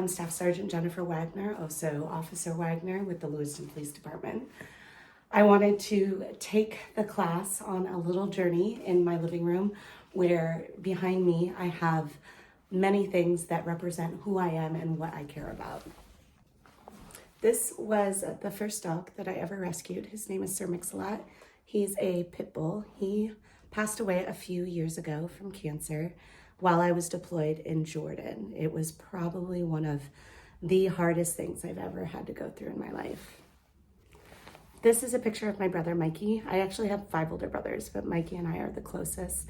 I'm Staff Sergeant Jennifer Wagner, also Officer Wagner with the Lewiston Police Department. I wanted to take the class on a little journey in my living room where behind me I have many things that represent who I am and what I care about. This was the first dog that I ever rescued. His name is Sir Mix-a-Lot. He's a pit bull. He passed away a few years ago from cancer while I was deployed in Jordan. It was probably one of the hardest things I've ever had to go through in my life. This is a picture of my brother, Mikey. I actually have 5 older brothers, but Mikey and I are the closest.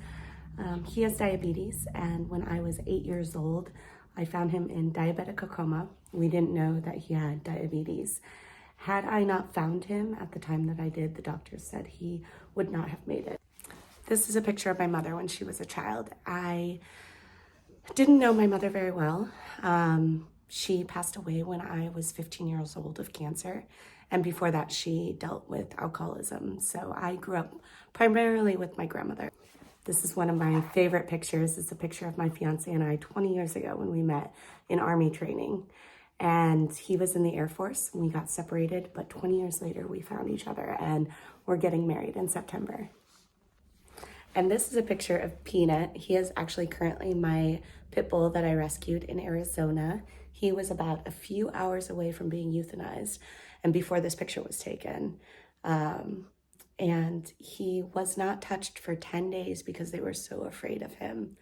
He has diabetes, and when I was 8 years old, I found him in diabetic coma. We didn't know that he had diabetes. Had I not found him at the time that I did, the doctors said he would not have made it. This is a picture of my mother when she was a child. I didn't know my mother very well. She passed away when I was 15 years old of cancer. And before that, she dealt with alcoholism. So I grew up primarily with my grandmother. This is one of my favorite pictures. It's a picture of my fiance and I 20 years ago when we met in Army training. And he was in the Air Force and we got separated, but 20 years later we found each other and we're getting married in September. And this is a picture of Peanut. He is actually currently my pit bull that I rescued in Arizona. He was about a few hours away from being euthanized and before this picture was taken. And he was not touched for 10 days because they were so afraid of him.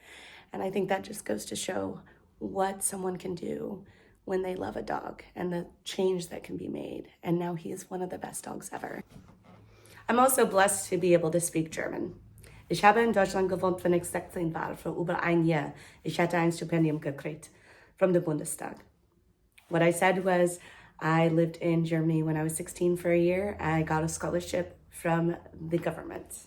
And I think that just goes to show what someone can do when they love a dog and the change that can be made. And now he is one of the best dogs ever. I'm also blessed to be able to speak German. Ich habe in Deutschland gewohnt, wenn ich 16 war, für über ein Jahr. Ich hatte ein Stipendium gekriegt from the Bundestag. What I said was, I lived in Germany when I was 16 for a year. I got a scholarship from the government.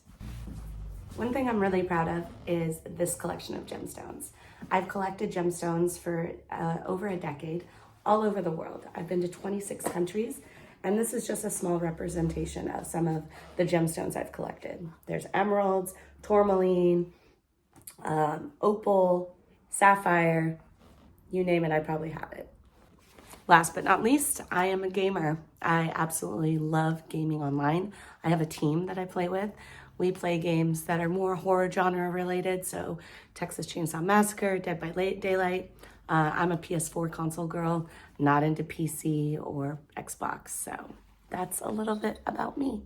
One thing I'm really proud of is this collection of gemstones. I've collected gemstones for over a decade, all over the world. I've been to 26 countries, and this is just a small representation of some of the gemstones I've collected. There's emeralds, tourmaline, opal, sapphire, you name it, I probably have it. Last but not least, I am a gamer. I absolutely love gaming online. I have a team that I play with. We play games that are more horror genre related, so Texas Chainsaw Massacre, Dead by Daylight. I'm a PS4 console girl, not into PC or Xbox, so that's a little bit about me.